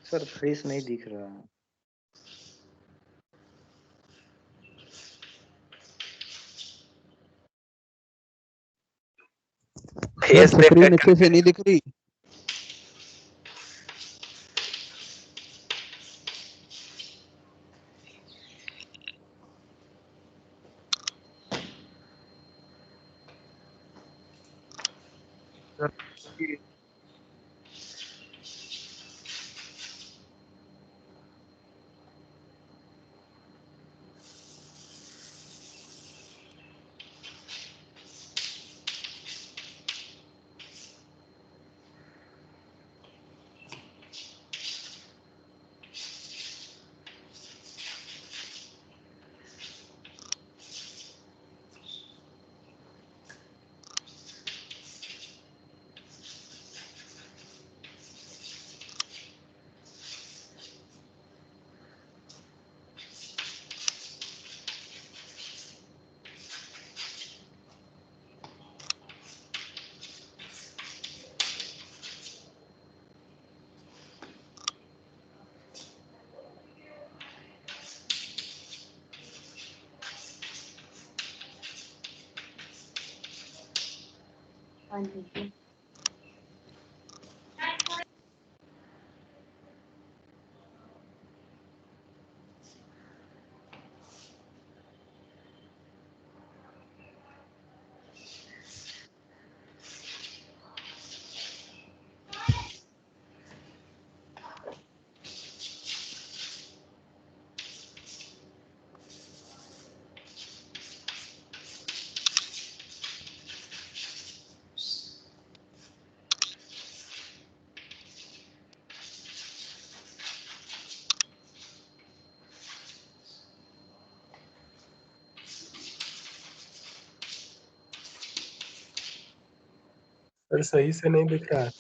Sir face नहीं दिख रहा। फेस स्क्रीन अच्छे से नहीं दिख रही। सर सही से नहीं दिख रहा है।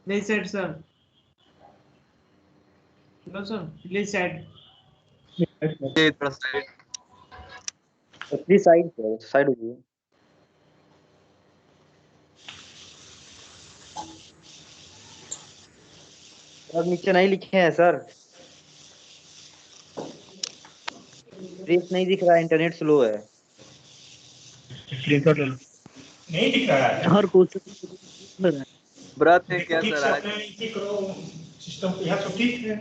They said, sir. No, sir. Please said. ये थोड़ा side please side sir, side हो जाइए। सर नीचे नहीं लिखे हैं सर, फ्रेश नहीं दिख रहा है, इंटरनेट स्लो है। नहीं दिख रहा है। हर कुछ ब्रत है क्या ठीक सर से आज? अपने इसी करो, सिस्टम पे है तो ठीक है।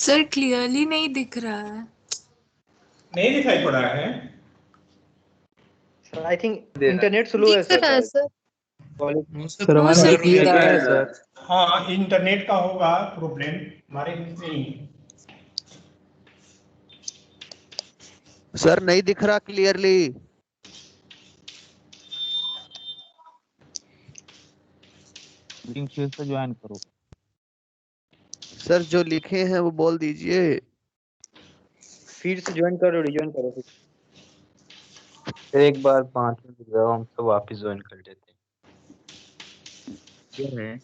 सर क्लियरली नहीं दिख रहा है। नहीं दिखाई पड़ रहा है। Sir I think internet slow है दिख रहा है सर। सर। सर हमारे सर, में क्लियर आ रहा है सर। हाँ, इंटरनेट का होगा प्रॉब्लम, हमारे नहीं। सर नहीं दिख रहा क्लियरली। मीटिंग फिर से ज्वाइन करो। सर जो लिखे हैं वो बोल दीजिए। फिर से ज्वाइन करो, रिज्वाइन करो फिर। एक बार 5 मिनट जाओ, हम तो वापस ज्वाइन कर लेते हैं।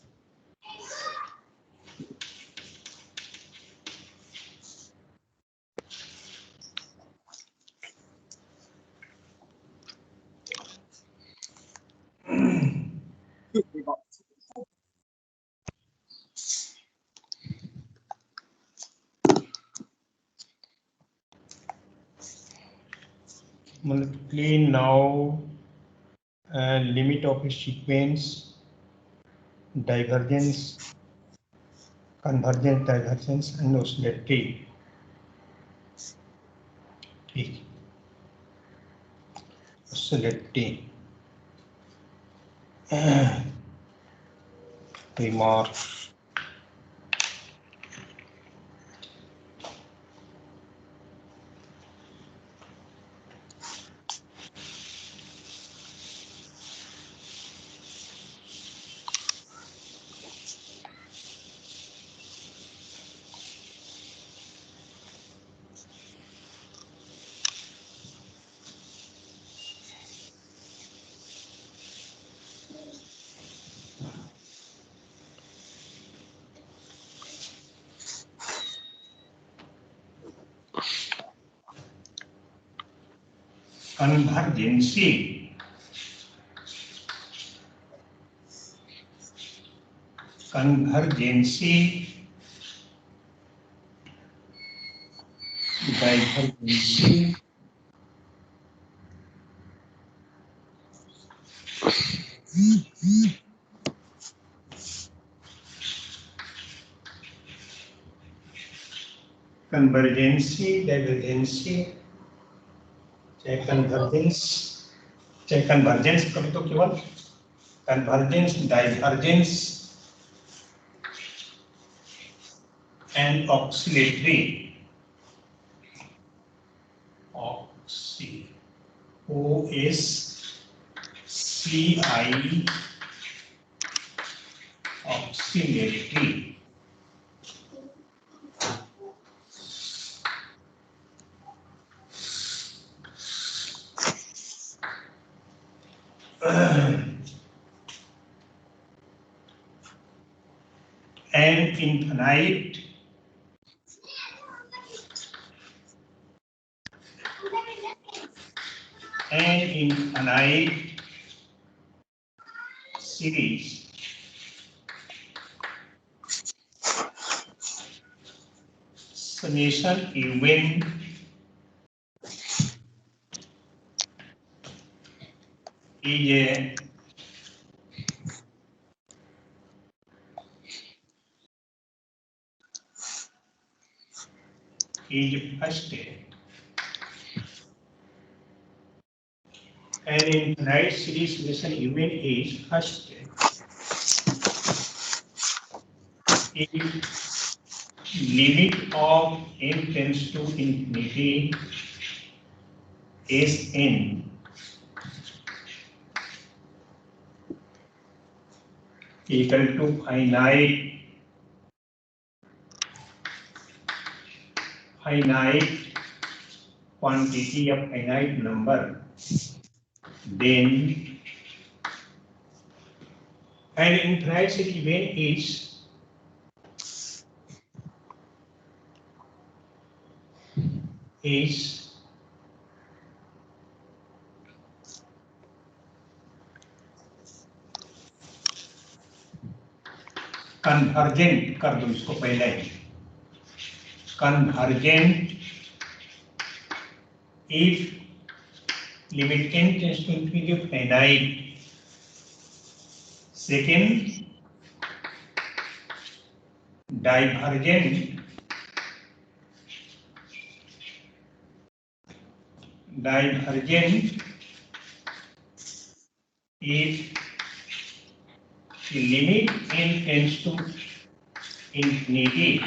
Multiply now limit of a sequence, divergence, convergence, divergence and oscillatory. ठीक, oscillatory. Remark. Convergency. Convergency, divergency, convergency, divergency, चाहे convergence, चाहे convergence कभी तो केवल convergence, divergence and oscillatory. Oscillatory. OSCI oscillatory. And infinite series summation even is first, and infinite series summation even is first. If limit of n tends to infinity is n equal to finite quantity of finite number, then an infinite series event is convergent कर दो इसको पहले convergent if limit n tends to infinity finite. Second, divergent if the limit n tends to infinity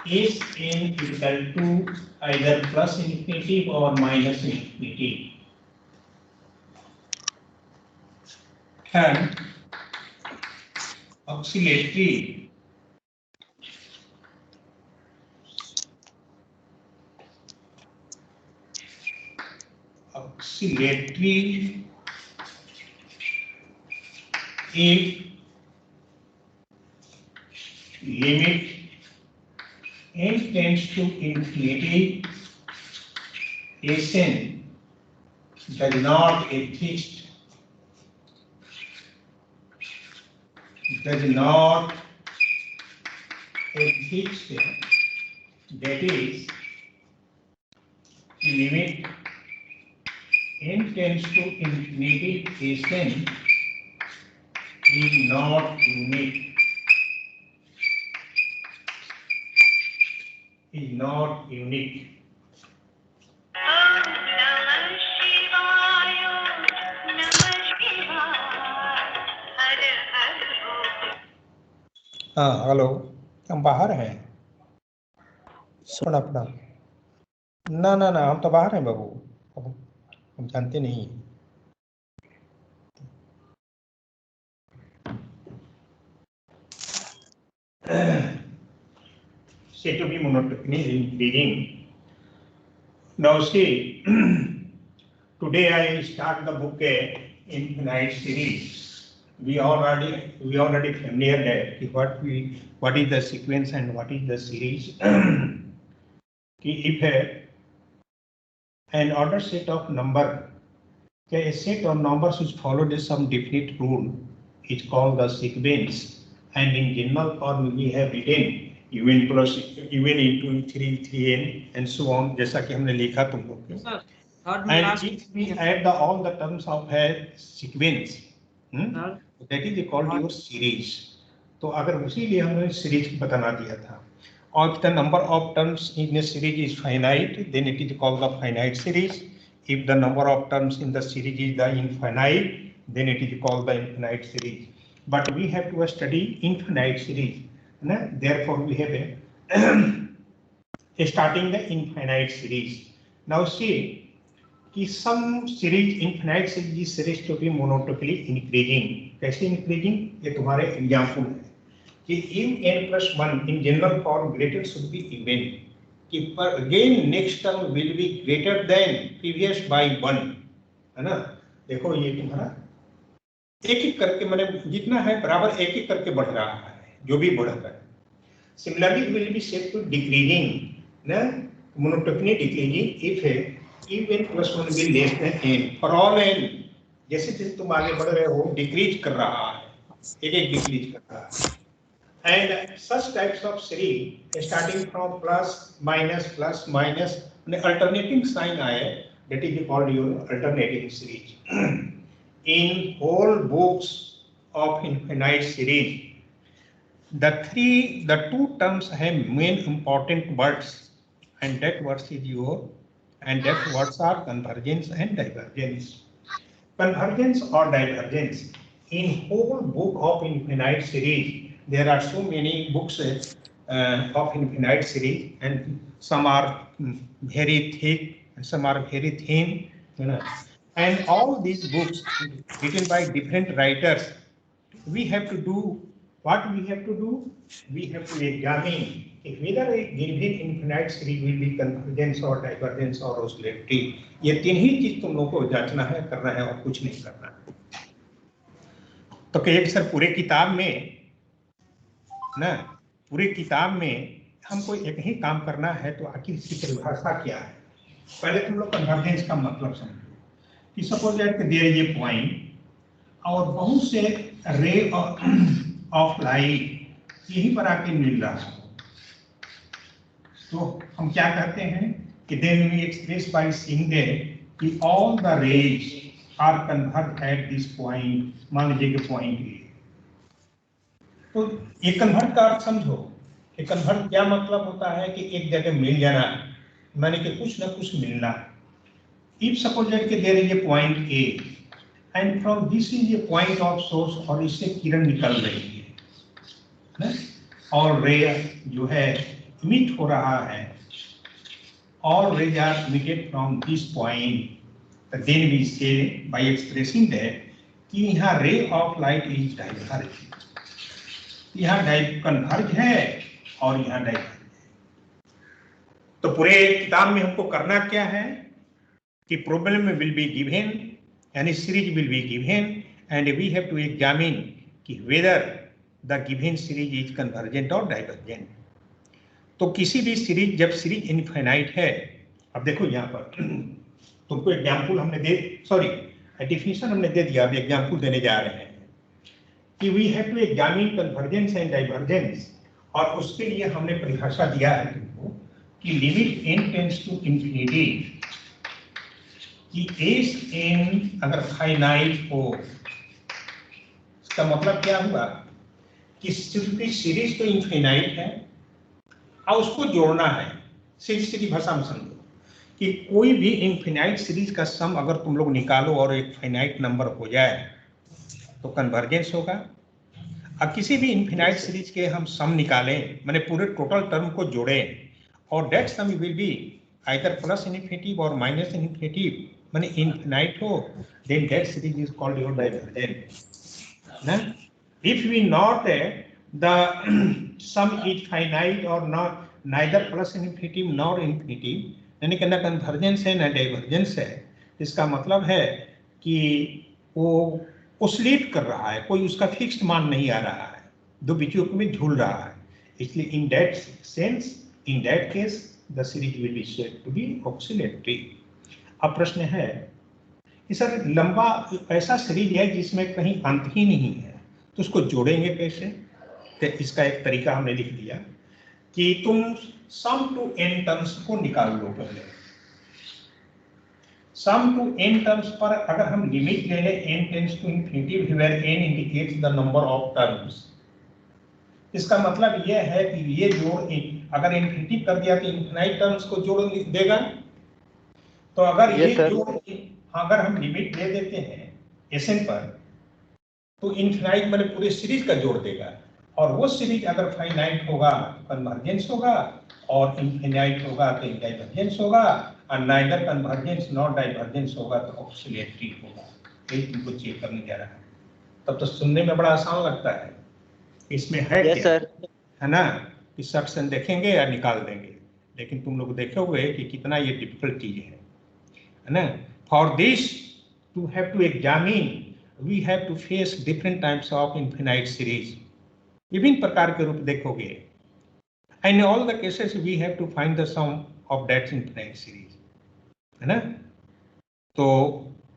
is n equal to either plus infinity or minus infinity. Third, oscillatory if limit n tends to infinity, Sn does not exist, that is, limit n tends to infinity, Sn is not unique. हाँ hello, हम बाहर हैं। सुन अपना ना ना ना हम तो बाहर हैं बाबू, हम जानते नहीं। Say to be monotonous in reading. Now see, today I start the book Infinite Series. We already familiar that what is the sequence and what is the series. If an order set of number, a set of numbers which followed some definite rule is called the sequence, and in general form we have written un plus un into 3n and so on, जैसा कि हमने लिखा तुम लोग के. And if we add all the terms of a sequence, that is called your series. तो अगर उसी लिए हमने सीरीज बताना दिया था. Or if the number of terms in a series is finite, then it is called the finite series. If the number of terms in the series is the infinite, then it is called the infinite series. But we have to study infinite series. Therefore, we have starting the infinite series. Now see, कि sum series infinite series to be monotonically increasing. कैसे increasing? ये तुम्हारे example है कि if n plus 1 in general form greater should be even, कि पर again next term will be greater than previous by 1, है ना। देखो ये तुम्हारा एक एक करके मैंने जितना है बराबर एक एक करके बढ़ रहा है, जो भी बढ़ रहा है। Similarly it will be said to decreasing, ना, monotony decreasing if n plus 1 will be less than n for all n, जैसे जैसे तुम आगे बढ़ रहे हो डिक्रीज कर रहा है, एक एक डिक्रीज कर रहा है। And such types of series starting from plus minus alternating sign आए, that is called your alternating series. In whole books of infinite series, the two terms have main important words, and that words are convergence and divergence. Convergence or divergence in whole book of infinite series. There are so many books of infinite series, and some are very thick and some are very thin, you know. And all these books written by different writers, we have to do what we have to do. We have to examine if whether a given infinite series will be convergence or divergence or oscillatory. ये तीन ही चीज तुम लोगों को जांचना है, करना है और कुछ नहीं करना है। तो कहिए सर पूरे किताब में ना, पूरी किताब में हमको एक ही काम करना है, तो आखिर इसकी परिभाषा क्या है? पहले तुम लोग कन्वर्जेंस का मतलब समझो कि suppose that there is a point और बहुत से रे ऑफ लाइट यहीं पर आके मिल रहा है, तो हम क्या कहते हैं कि then we express by saying that कि all the rays are converge at this point. मान लीजिए कि पॉइंट ए, तो ये कन्वर्ट का अर्थ समझो कि कन्वर्ट क्या मतलब होता है कि एक जगह मिल जाना, माने कि कुछ ना कुछ मिलना। इफ सपोज दैट कि there is a point A and from this is a point of source, और इससे किरण निकल रही है ना, और रे जो है इमिट हो रहा है, और rays are emitted from this point, then we say by expressing that कि यहाँ ray of light is diverge, यहाँ कन्वर्ज है और यहाँ डाइवर्ज है। तो पूरे किताब में हमको करना क्या है कि प्रॉब्लम विल बी गिवन, यानी series will be given, and we have to examine कि whether the given series is convergent or divergent. तो किसी भी सीरीज, जब सीरीज इनफाइनाइट है, अब देखो यहाँ पर तुमको एग्जाम्पल हमने डेफिनेशन हमने दे दिया, अब एग्जाम्पल देने जा रहे हैं कि we have to examine convergence and divergence, और उसके लिए हमने परिभाषा दिया है तुमको कि limit n tends to infinity, कि एस एन अगर फाइनाइट हो, इसका मतलब क्या हुआ कि सीरीज तो इंफिनाइट है और उसको जोड़ना है। सीधी भाषा में समझो कि कोई भी इंफिनाइट सीरीज का सम अगर तुम लोग निकालो और एक फाइनाइट नंबर हो जाए तो कन्वर्जेंस होगा। अब किसी भी इनफिनाइट सीरीज के हम सम निकालें, माने पूरे टोटल टर्म को जोड़ें, और that sum will be either plus infinitive or minus infinitive, माने इनफिनाइट हो, then that series is called your divergent ना। If we not the sum is finite or not neither plus infinitive nor infinitive, यानी कि ना convergence है ना divergence है, इसका मतलब है कि वो ओसिलेट कर रहा है, कोई उसका फिक्स्ड मान नहीं आ रहा है, दो बीचों में झूल रहा है। इसलिए in that sense, in that case the series will be said to be oscillatory. अब प्रश्न है कि सर लंबा ऐसा सीरीज है जिसमें कहीं अंत ही नहीं है, तो उसको जोड़ेंगे कैसे? तो इसका एक तरीका हमने लिख दिया कि तुम सम टू n टर्म्स को निकाल लो। पहले सम टू n टर्म्स पर अगर हम लिमिट ले लें n tends to infinity where n indicates the number of terms, इसका मतलब यह है कि ये जोड़ अगर इंफिनिटी कर दिया तो इंफिनाइट टर्म्स को जोड़ देगा। तो अगर ये जोड़ अगर हम लिमिट ले देते हैं Sn पर तो इंफिनाइट मतलब पूरे सीरीज का जोड़ देगा, और वो सीरीज अगर फाइनाइट होगा कन्वर्जेंस होगा और इनफिनाइट होगा तो डाइवर्जेंस होगा। और नाइदर कन्वर्जेंस नॉट डाइवर्जेंस होगा तो ऑक्सिलेटरी होगा। यही तुमको चेक करने जा रहा है। तब तो सुनने में बड़ा आसान लगता है, इसमें है यस क्या, सर। है ना, कि सेक्शन देखेंगे या निकाल देंगे, लेकिन तुम लोग देखोगे कि कितना ये डिफिकल्ट चीज है ना। For this to have to examine we have to face different types of infinite series. विभिन्न प्रकार के रूप देखोगे, and in all the cases we have to find the sum of that infinite series, है ना। तो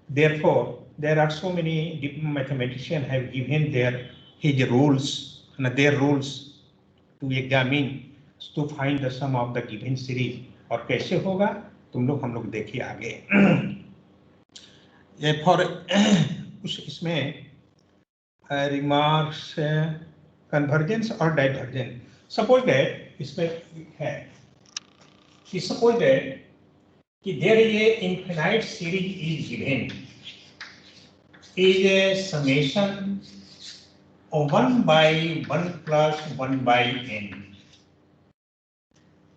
therefore there are so many mathematicians have given his rules and their rules to examine to find the sum of the given series। और कैसे होगा तुम लोग हम लोग देखिए आगे। ये फॉर कुछ इसमें रिमार्क्स कन्वर्जेंस और डाइवर्जेंस। सपोज दैट इसमें है कि सपोज दैट कि there is a infinite series is given is a summation of 1 by 1 plus 1 by n।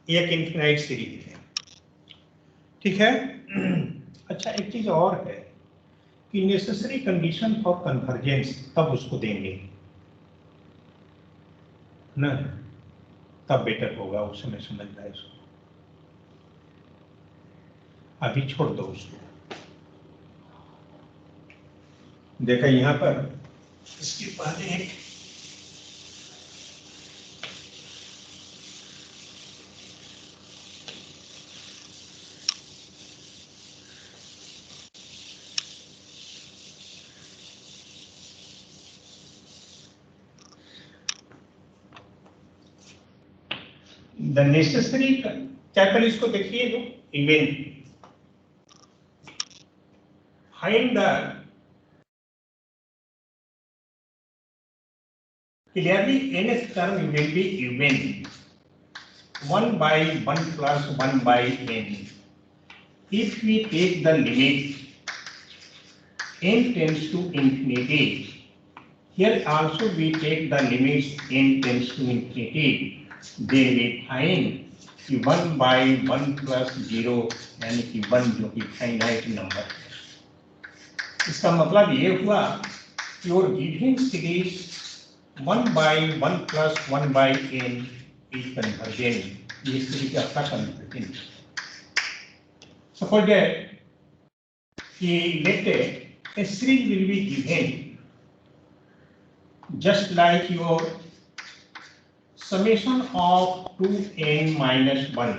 एक infinite series है, ठीक है। अच्छा, एक चीज और है कि नेसेसरी कंडीशन फॉर कन्वर्जेंस तब उसको देंगे ना, तब बेटर होगा, उस समय समझ रहा है। अभी छोड़ दो उसको। देखा यहाँ पर इसके पहले एक द नेसेसरी क्या कर, इसको देखिए जो event find the clearly nth term will be even 1 by 1 plus 1 by n if we take the limit n tends to infinity। Here also we take the limits n tends to infinity, then we find कि 1 by 1 plus 0 यानी कि 1 जो कि finite number है। इसका मतलब ये हुआ कि और given series 1 by 1 plus 1 by n is convergent। ये सीरीज आपका कन्वर्जेंट। सपोज दैट कि let a series will be given just like your summation of 2n minus 1,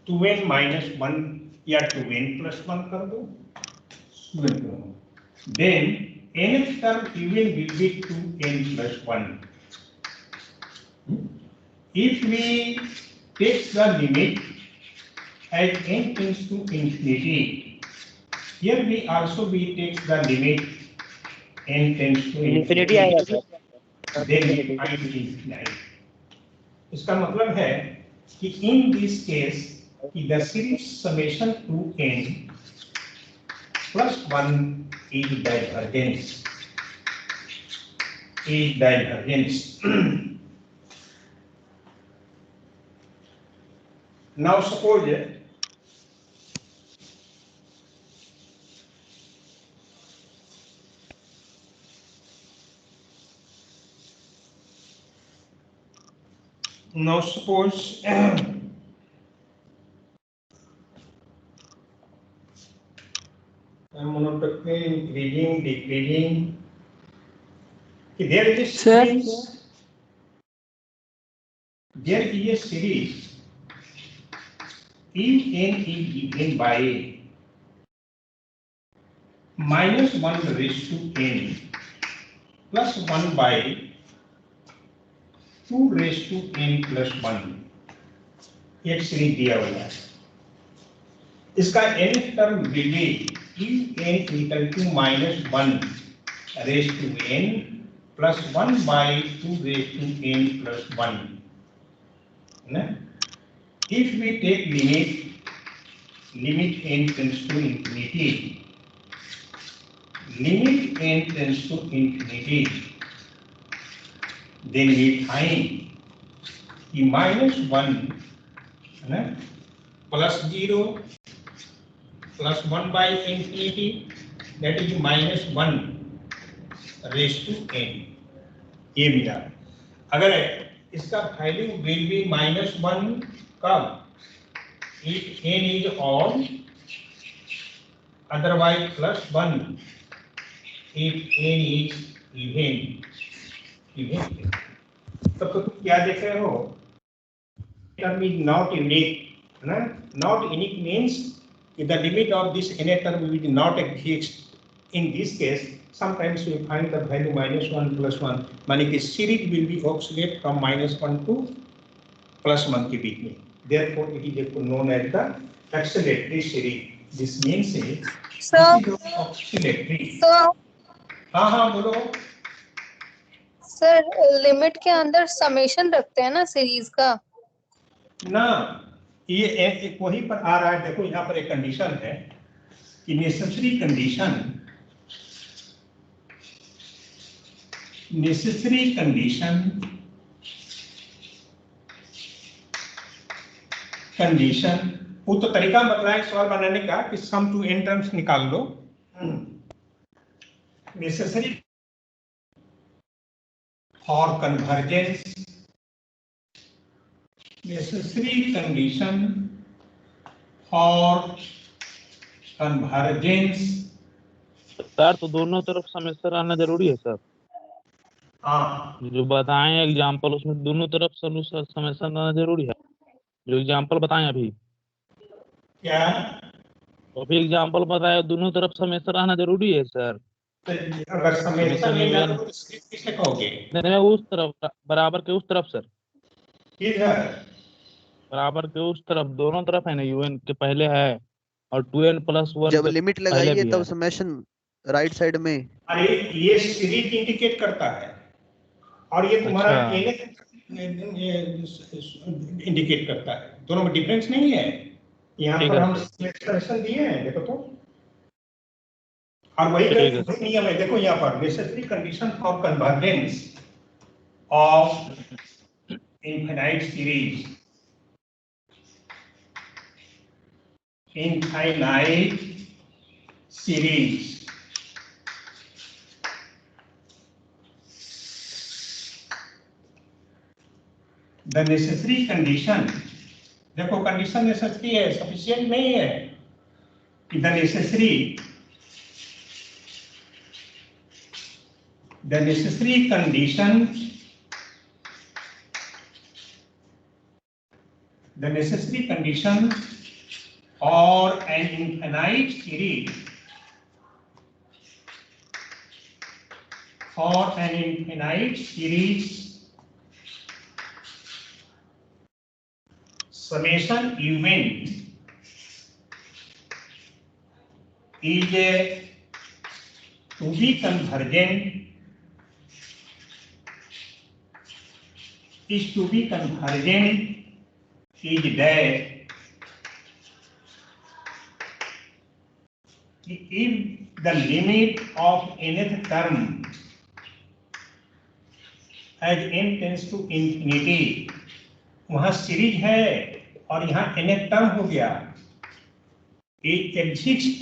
2n minus 1 या 2n plus 1 कर दो, then nth term even will be 2n plus 1। If we take the limit as n tends to infinity, here we also we take the limit n tends to infinity आएगा sir. then we find infinite। इसका मतलब है कि in this case the series summation 2n plus 1 is divergence, is divergence। Now suppose monotony increasing, decreasing, there is a series, there is a series if n is given by minus 1 raised to n plus 1 by 2 raised to n plus 1, एक series दिया हुआ है। इसका nth term will be n equal to -1 raise to n plus 1 by 2 raise to n plus 1 ना। If we take limit n tends to infinity, limit n tends to infinity, then we find कि -1 है ना, +0 +1 by infinity, that is -1 raised to n, ये मिला। अगर इसका value will be -1 कब, if n is odd, otherwise +1 if n is even। तब तो तुम क्या देख रहे हो, term is not unique, है ना, not unique means the limit of this n term will not exist। in this case sometimes we find the value -1 +1, माने कि series will be oscillate from -1 to +1 के बीच में, therefore it is known as the oscillatory series। this means oscillatory। हाँ हाँ बोलो। Sir limit के अंदर summation रखते हैं ना सीरीज का ना, ये एक वही पर आ रहा है। देखो यहाँ पर एक कंडीशन है कि नेसेसरी कंडीशन वो तो तरीका बताया सवाल बनाने का कि सम टू n टर्म्स निकाल लो। Necessary for convergence, necessary condition for convergence। Sir तो दोनों तरफ समेशन आना जरूरी है सर? हाँ, जो बताएं एग्जांपल उसमें दोनों तरफ समेशन आना जरूरी है? जो एग्जांपल बताएं अभी, क्या तो अभी एग्जांपल बताया दोनों तरफ समेशन आना जरूरी है सर? अगर समेशन नहीं जाए तो स्क्रिप्ट किसे कहोगे? नहीं, उस तरफ बराबर के उस तरफ सर, किधर? बराबर के उस तरफ, दोनों तरफ है ना, un के पहले है और 2n+1 जब लिमिट लगाई है तब समेशन राइट साइड में। अरे ये सीरीज इंडिकेट करता है और ये तुम्हारा इंडिकेट करता है, दोनों में डिफरेंस नहीं है। यहाँ पर हम एक्सप्रेशन दिए हैं, देखो तो, और वही नियम है। देखो यहाँ पर necessary condition for convergence of infinite series, the necessary condition, देखो कंडीशन नेसेसरी है, सफिशिएंट नहीं है कि the necessary condition or an infinite series summation event is to be convergent is that if the limit of nth term as n tends to infinity, वहां series है और यहाँ nth term हो गया, it exists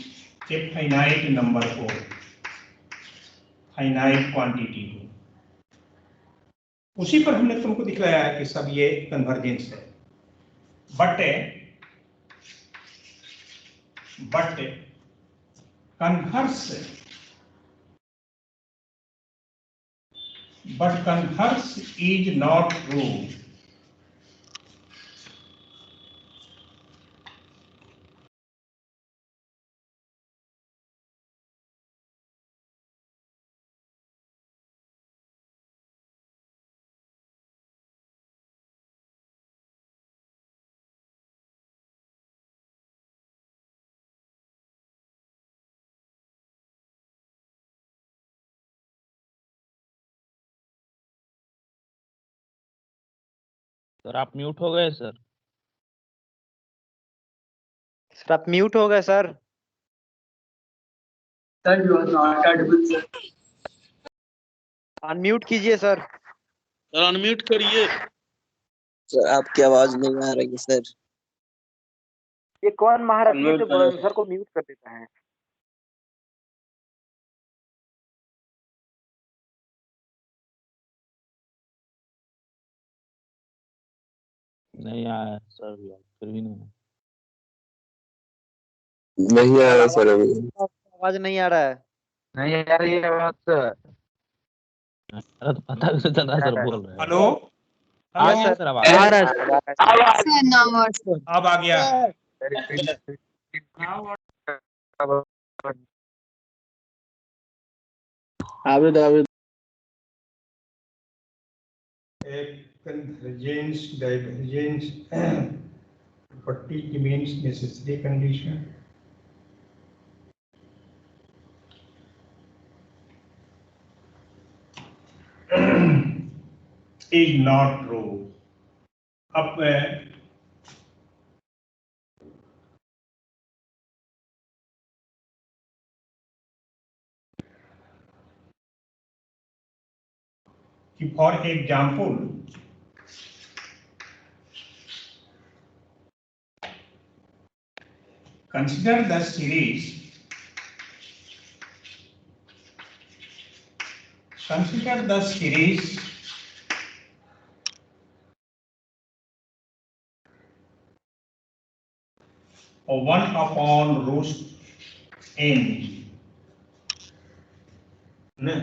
a finite number को, finite quantity को, उसी पर हमने तुमको दिखलाया है कि सब ये कन्वर्जेंस है। But converse is not true। Sir आप म्यूट हो गए सर। सर आप म्यूट हो गए sir. Sir you are not audible sir. Unmute कीजिए सर। सर अनम्यूट करिए। सर आपकी आवाज नहीं आ रही है सर। ये कौन महारथी है जो सर को म्यूट कर देता है? नहीं आया सर भी, फिर भी नहीं। नहीं आया सर अभी। आवाज नहीं आ रहा है। नहीं यार ये बात अरे तो पता भी चल रहा है सर बोल रहे हैं। हेलो आ गया सर आवाज। सर नाउ अब आ गया। Convergence, divergence, property means necessary condition. Is not true. अब for example, consider the series. Consider the series of 1 upon root n. No.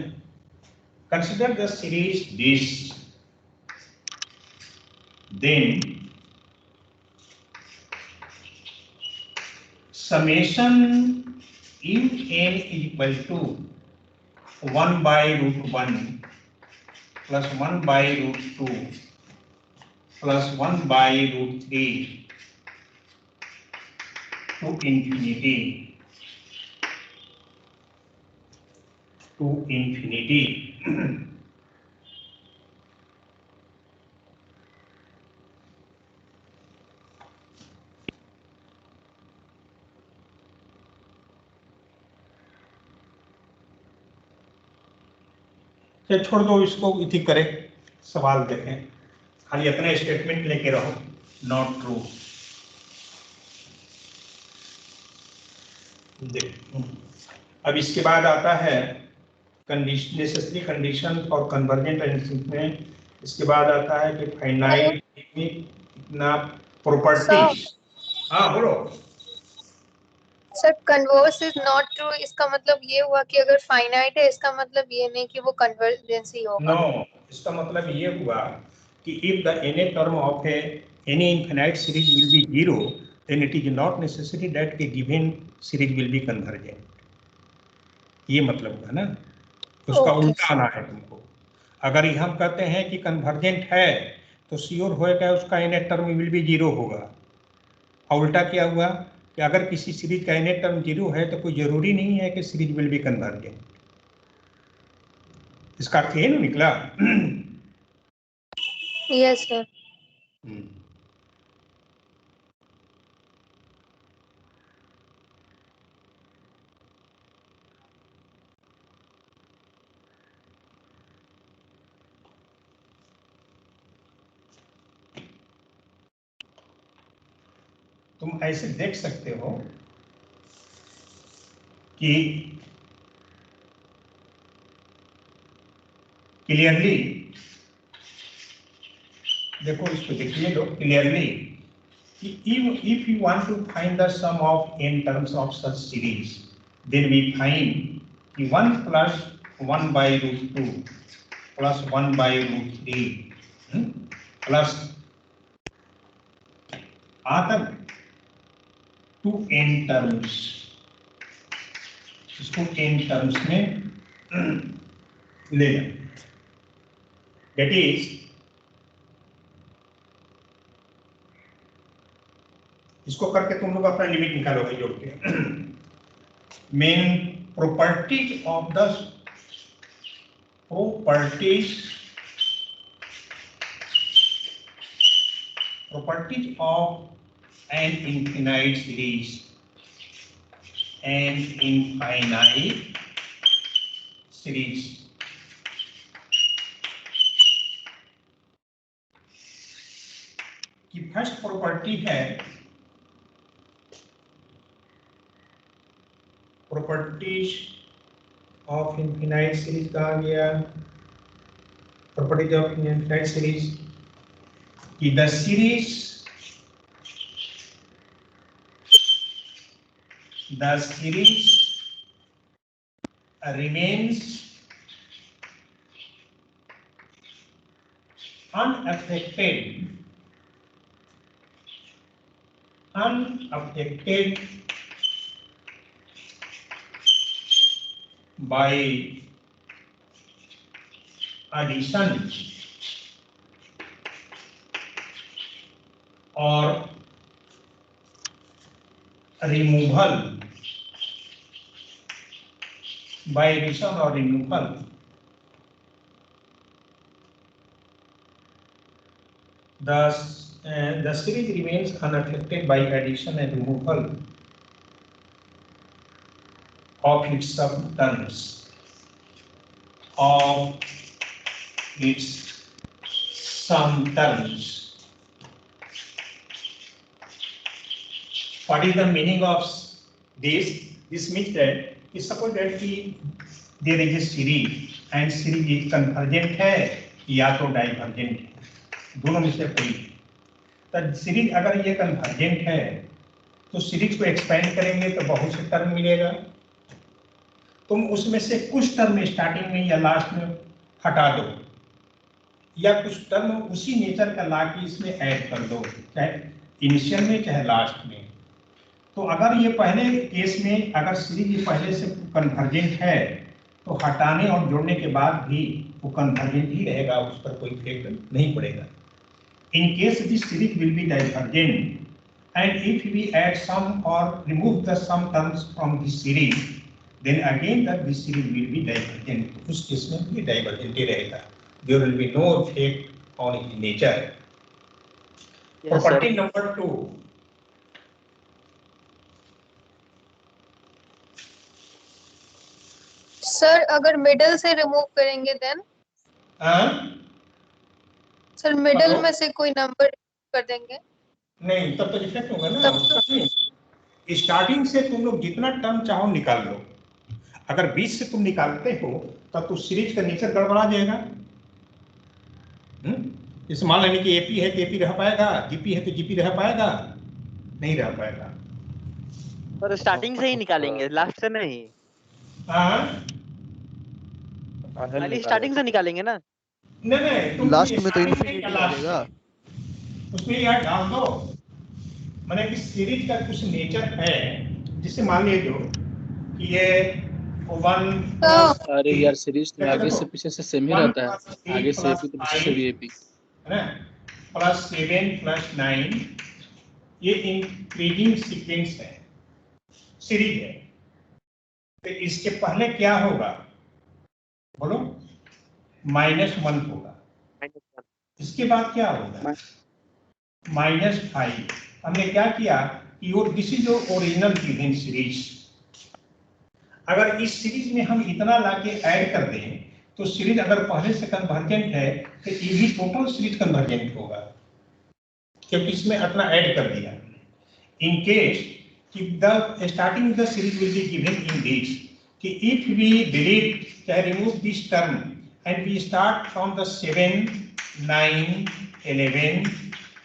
Consider the series this. Then summation in n equal to 1 by root 1 plus 1 by root 2 plus 1 by root 3 to infinity. To infinity. ये छोड़ दो इसको, इति correct सवाल देखें, खाली अपना statement लेके रहो, नॉट ट्रू। अब इसके बाद आता है कंडीशन, नेसेसरी कंडीशन और कन्वर्जेंट एनालिसिस में। इसके बाद आता है कि फाइनाइट इतना प्रॉपर्टीज। हाँ बोलो sir. Converse is not true, इसका मतलब ये हुआ कि अगर फाइनाइट है, इसका मतलब ये नहीं कि वो कन्वर्जेंसी होगा। नो, इसका मतलब ये हुआ कि if the any term of any infinite series will be zero, then it is not necessary that के given series will be convergent. ये मतलब हुआ ना, उसका उल्टा आना है तुमको। अगर हम कहते हैं कि कन्वर्जेंट है तो श्योर होएगा उसका any term will be zero होगा। और उल्टा क्या हुआ कि अगर किसी सीरीज का एनी टर्म जीरो है तो कोई जरूरी नहीं है कि सीरीज विल बी कन्वर्जेंट। इसका अर्थ ये निकला। Yes sir. तुम ऐसे देख सकते हो कि क्लियरली देखो, इसको देखिए लो क्लियरली कि if you want to find the sum of n terms of such series, then we find कि 1 plus 1 by root 2 plus 1 by root 3 plus other 2n terms, इसको n terms में लेना। That is, इसको करके तुम लोग अपना लिमिट निकालोगे जोड़ के। Main properties of the properties of an infinite series, an infinite series की फर्स्ट प्रॉपर्टी है प्रॉपर्टीज ऑफ इनफिनाइट सीरीज कहा गया, प्रॉपर्टीज ऑफ इनफिनाइट सीरीज की the series remains unaffected by addition or removal, by addition or removal the series remains unaffected by addition and removal of its subterms What is the meaning of this? This means that suppose that there is a series and series is convergent है या तो divergent है, दोनों में से कोई। तो series अगर ये कन्वर्जेंट है तो सीरीज को एक्सपेंड करेंगे तो बहुत से टर्म मिलेगा, तुम उसमें से कुछ टर्म स्टार्टिंग में या लास्ट में हटा दो या कुछ टर्म उसी नेचर का ला के इसमें ऐड कर दो, चाहे इनिशियल में चाहे लास्ट में। तो अगर ये पहले केस में अगर सीरीज पहले से कन्वर्जेंट है तो हटाने और जोड़ने के बाद भी वो कन्वर्जेंट ही रहेगा, उस पर कोई इफेक्ट नहीं पड़ेगा। In case this series will be divergent and if we add some or remove the some terms from this series then again that this series will be divergent. उस केस में भी divergent ही रहेगा, there will be no effect on its nature. Property number 2, sir अगर middle से remove करेंगे then? Sir middle में से कोई नंबर कर देंगे? नहीं, तब तो इफेक्ट होगा ना। स्टार्टिंग से तुम लोग जितना टर्म चाहो निकाल लो, अगर 20 से तुम निकालते हो तब तो सीरीज का नेचर गड़बड़ा जाएगा। इस मान लेने की एपी है तो एपी रह पाएगा, जीपी है तो जीपी रह पाएगा, नहीं रह पाएगा। पर स्टार्टिंग से ही निकालेंगे, लास्ट से नहीं। खाली स्टार्टिंग से निकालेंगे ना? नहीं, लास्ट में तो इनफिनिटी निकलेगा। उसमें यार डाल दो, माने कि सीरीज का कुछ नेचर है, जिसे मान लीजिए कि ये 1 अरे यार सीरीज में आगे से पीछे से सेम ही रहता है, आगे से एपी तो पीछे से भी एपी है ना, +7 + 9 ये इंक्रीजिंग सीक्वेंस है, सीरीज है। तो इसके पहले क्या होगा बोलो? -1 होगा, इसके बाद क्या होगा? -5। हमने क्या किया कि this is original given series. अगर इस सीरीज में हम इतना लाके ऐड कर दें तो सीरीज अगर पहले से कन्वर्जेंट है तो ये भी टोटल सीरीज कन्वर्जेंट होगा, क्योंकि इसमें इतना ऐड कर दिया। इन केस कि the starting the series will be given in this कि इफ वी डिलीट चाहे remove this term and we start from the 7, 9, 11,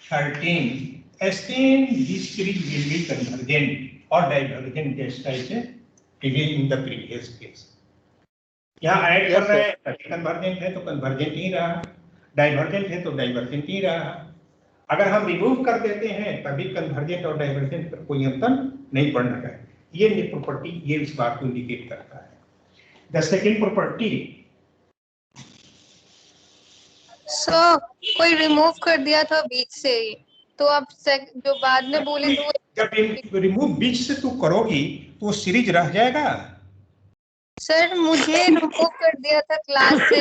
13 then this series will be convergent or divergent just like in the previous case. यहाँ add कर रहे हैं तभी convergent है तो convergent ही रहा, डाइवर्जेंट है तो डाइवर्जेंट ही रहा। अगर हम रिमूव कर देते हैं तभी कन्वर्जेंट और डाइवर्जेंट पर कोई अंतर नहीं पड़ना है। ये प्रॉपर्टी ये इस बात को इंडिकेट करता है। द सेकंड प्रॉपर्टी, सर कोई रिमूव कर दिया था बीच से तो आप जो बाद में बोले तो जब रिमूव बीच से तू करोगी तो सीरीज रह जाएगा। सर मुझे रिमूव कर दिया था क्लास से।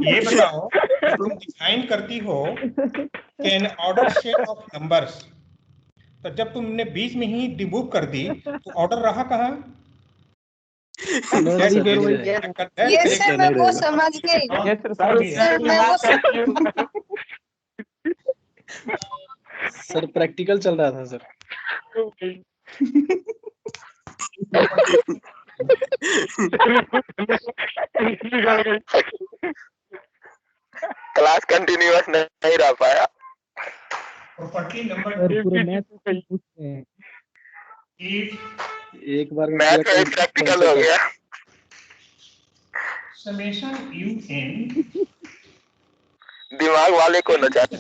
ये बताओ तुम डिफाइन करती हो an order set of numbers, तो जब तुमने बीच में ही रिमूव कर दी तो ऑर्डर रहा कहाँ? ये सर मैं वो समझ गई। सर मैं वो सर प्रैक्टिकल चल रहा था सर। क्लास कंटिन्यूअस नहीं रह पाया। प्रॉपर्टी नंबर सर पूरे मैथ पूछते हैं। इफ एक बार में मैथ किया में प्रैक्टिकल हो गया। समेशन यू एन दिमाग वाले को न चाहे।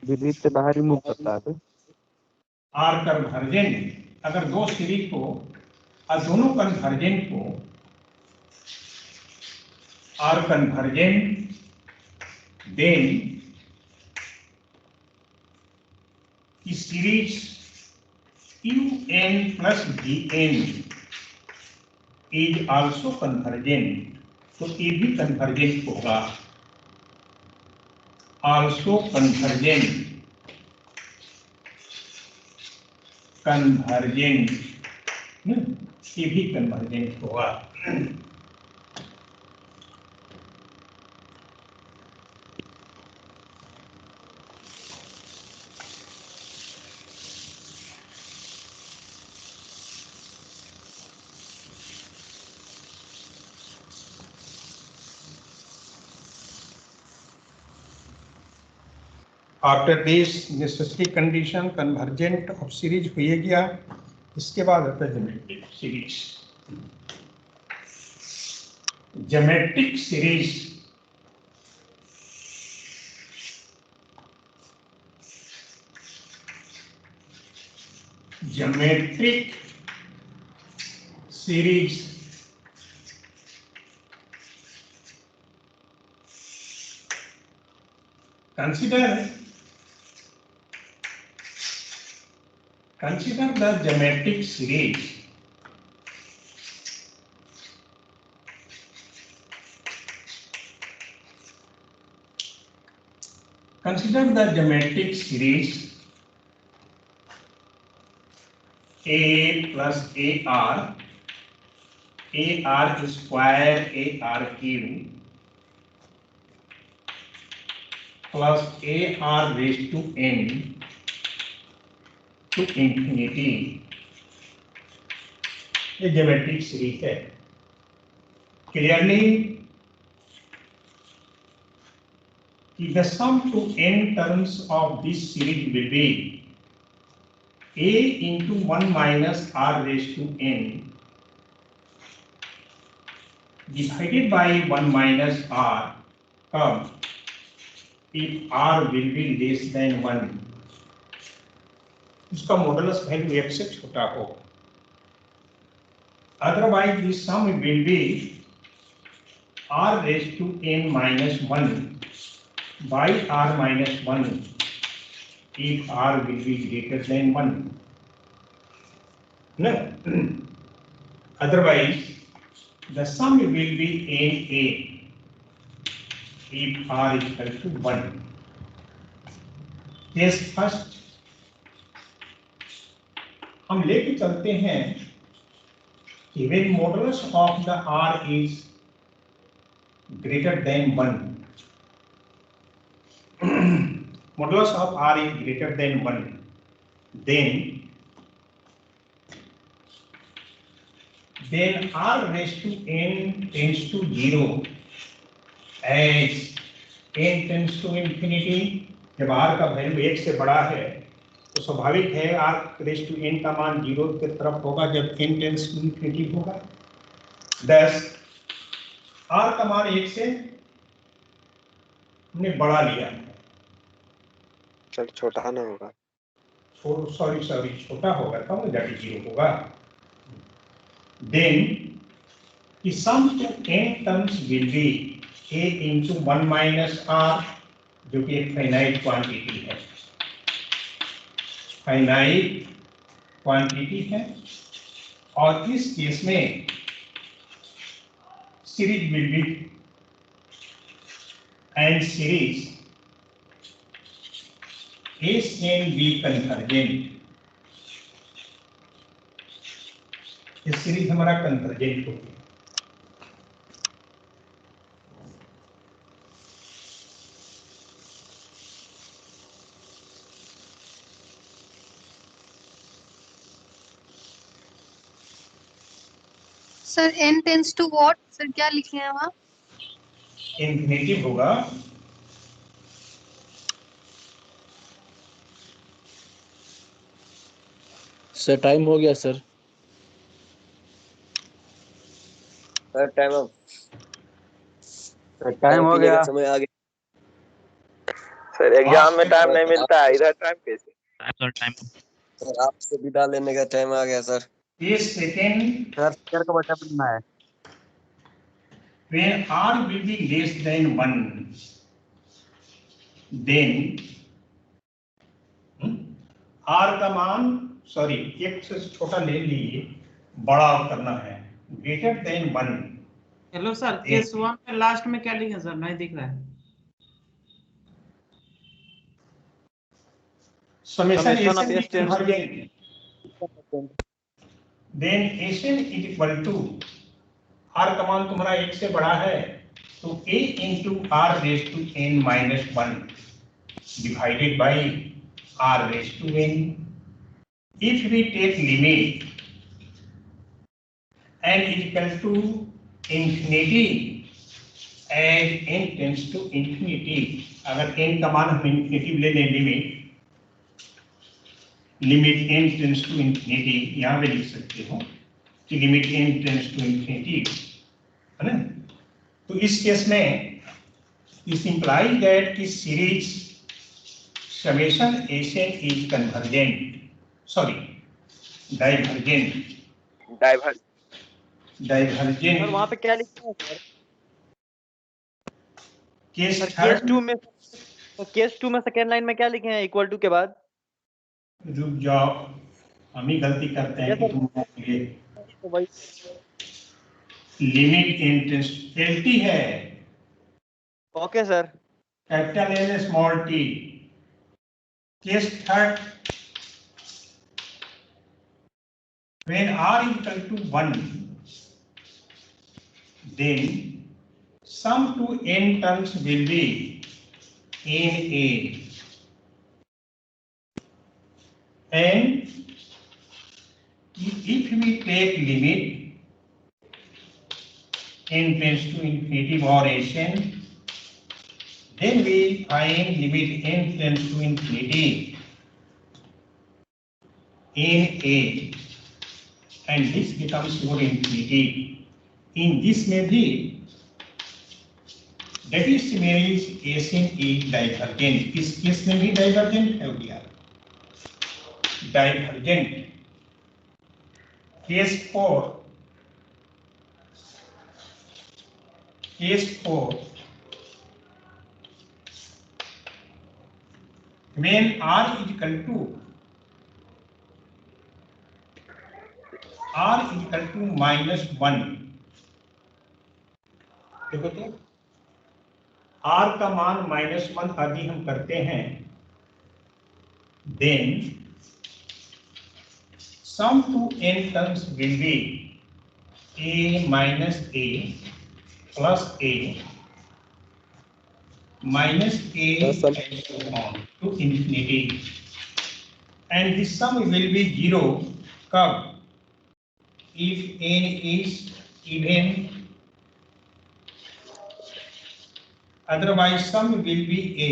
विपरीत से बाहर ही मूव करता है तो आर कन्वर्जेंट, अगर दो सीरीज को और दोनों कन्वर्जेंट को are convergent, then series U N plus V N is also convergent, तो ये भी कन्वर्जेंट होगा। आल्सो कन्वर्जेंट, कन्वर्जेंट, ये भी कन्वर्जेंट होगा। After this necessary condition convergent of series हुए गया, इसके बाद आता है geometric series. Geometric series geometric series consider the geometric series A plus AR, AR square AR cube plus AR raised to n to infinity, ये geometric series है। Clearly कि the sum to n terms of this series will be a into 1 minus r raised to n divided by 1 minus r come if r will be less than 1, इसका modulus value 1 से छोटा हो। Otherwise this sum will be r raised to n minus 1 by r minus 1 if r will be greater than 1. No. Otherwise, the sum will be na if r is equal to 1. Yes, first हम लेके चलते हैं कि when modulus of the r is greater than 1, modulus of r is greater than 1, then r raised to n tends to 0 as n tends to infinity। जब r का value 1 से बड़ा है तो स्वाभाविक है r रेज़ टू n का मान 0 की तरफ होगा जब n टेंड्स टू इंफिनिटी होगा। thus r का मान 1 से हमने बढ़ा लिया है, चल छोटा ना होगा, सॉरी छोटा होगा तब दैट इज 0 होगा। Then the sum to n terms will be a into 1 minus r, जो कि एक फाइनाइट क्वांटिटी है, फाइनाइट क्वांटिटी है। और इस केस में series will be and series S N be convergent, ये सीरीज हमारा कन्वर्जेंट होगी। Sir n tends to what, sir क्या लिखे हैं वहाँ? इंफिनिटिव होगा। सर टाइम हो गया sir. Sir time up. Time हो गया। समय आ गया। सर एग्जाम में टाइम नहीं मिलता है, इधर टाइम कैसे? सर टाइम सर आपसे विदा लेने का टाइम आ गया सर। 30 सेकेंड। सर शेयर का बचा बनना है। When r will be less than 1, then r का मान सॉरी एक से छोटा ले लीजिए, बड़ा करना है, greater than 1। Hello sir, case 1 में लास्ट में क्या लिखे सर, नहीं दिख रहा है। Summation Summation of Sn S tends to convergent, then Sn is equal to r का मान तुम्हारा 1 से बड़ा है तो a into r raised to n minus 1 divided by r raised to n. If we take limit n is equal to infinity as n tends to infinity, अगर n का मान हम इन्फिनिटी ले लें, limit n tends to infinity, यहाँ पे लिख सकते हो कि limit n tends to infinity, है ना? तो इस केस में इस इंप्लाई दैट की series summation Sn is convergent, sorry divergent. Sir वहाँ पे क्या लिखा है सर? केस केस 2 में, केस 2 में सेकेंड लाइन में क्या लिखे हैं इक्वल टू के बाद? रुक जाओ, हम ही गलती करते हैं कि तुम ये लिमिट इंटरेस्ट एलटी है। Okay sir. Capital L small T. Case third, when r equal to 1, then sum to n terms will be na, and if we take limit n tends to infinity or Sn, then we find limit n tends to infinity na, and this becomes your infinity. In this may be, that is marriage Sn is divergent. इस case में भी divergent है गया, divergent. Case 4, when r is equal to -1, देखो तो r का मान -1 आदि हम करते हैं, then sum to n terms will be a minus a plus a minus a and so on to infinity, and this sum will be 0 कब? If n is even, otherwise sum will be a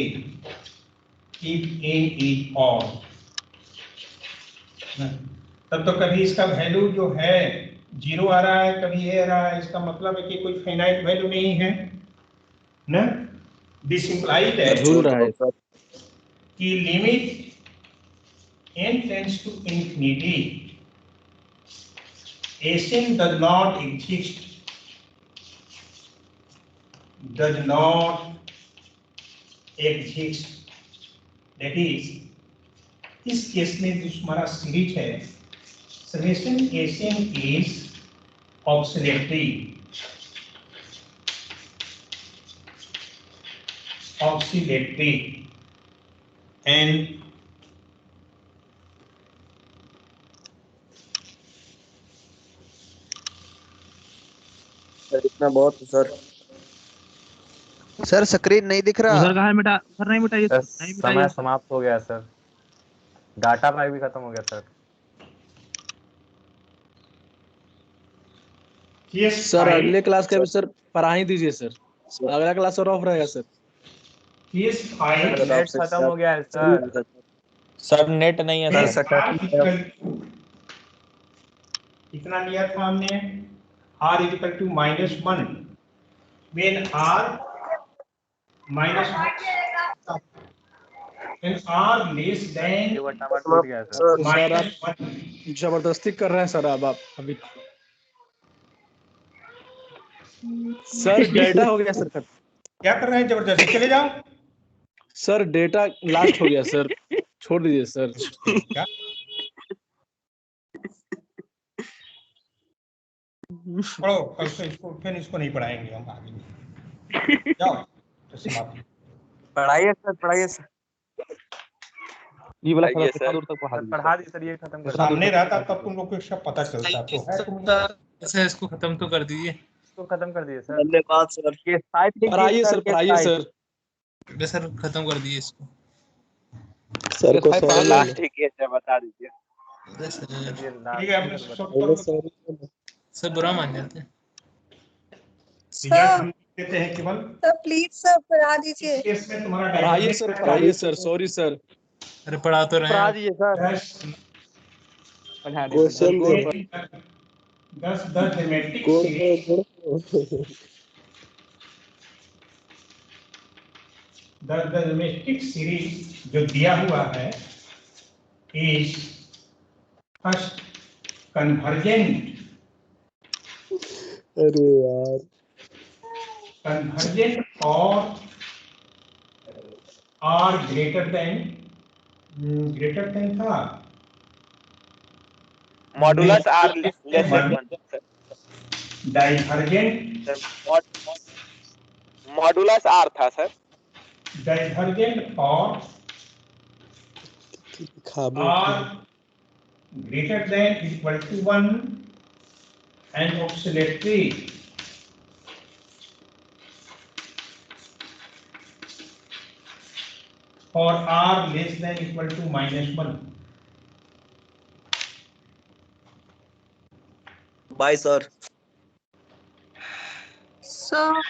if n is odd। तब तो कभी इसका value जो है 0 आ रहा है, कभी a आ रहा है, इसका मतलब है कि कोई फाइनाइट वैल्यू नहीं है ना। दिस इंप्लाइज दैट झूल रहा है सर कि limit n tends to infinity, Sn does not exist, that is, इस केस में जो हमारा सीरीज है summation Sn is oscillatory, and इतना बहुत सर। सर स्क्रीन नहीं दिख रहा। उधर कहाँ है? मिटा, उधर नहीं मिटाइए, नहीं समय मिटाइए। समाप्त हो गया सर, डाटा पैक भी खत्म हो गया सर। केस सर 5 अगले क्लास का भी सर पढ़ा ही दीजिए सर, अगला क्लास और ऑफ रहेगा सर। केस 5 नेट खत्म हो गया है सर। सर नेट नहीं है case sir. R equal to कितना लिया था हमने, R equal to -1 when R -1 when R less than ये बटा टूट गया सर। सर आप -1। जबरदस्ती कर रहे हैं सर, अब आप अभी सर डेटा हो गया सर खत्म। क्या कर रहे हैं जबरदस्ती, चले जाओ। सर डेटा लास्ट हो गया सर, छोड़ दीजिए सर। क्या? पढ़ो कल से इसको, फिर इसको नहीं पढ़ाएंगे हम आगे। जाओ तो समाप्त। पढ़ाइए सर, पढ़ाइए सर। ये वाला आइए कितना सर। दूर तक पढ़ा पढ़ा दी सर, ये खत्म कर सामने रहता तब तुम लोग को सब पता चलता तो है तुम। सर इसको खत्म तो कर दीजिए। इसको खत्म कर दिए सर। धन्यवाद सर। केस 5 पढ़ाइए सर, पढ़ाइए सर। अरे सर खत्म कर दीजिए इसको। सर को सॉरी लास्ट ही केस है, बता दीजिए। अरे सर ठीक है, अपने सब सर बुरा मान जाते हैं। रिजल्ट हम देते हैं केवल। सर प्लीज सर पढ़ा दीजिए। केस में तुम्हारा पढ़ाइए सर, पढ़ाइए सर, सॉरी सर। अरे पढ़ा तो रहे पढ़ा हैं। दीजिए सर। पढ़ा क्वेश्चन दीजिए। 10 ज्योमेट्रिक सीरीज, 10 ज्योमेट्रिक सीरीज जो दिया हुआ है इज फर्स्ट कन्वर्जेंट, अरे यार convergent or r greater than था modulus r less than 1। Divergent, modulus r था sir. Divergent or r greater than equal to 1 and oscillatory or r less than equal to -1। Bye sir. Sir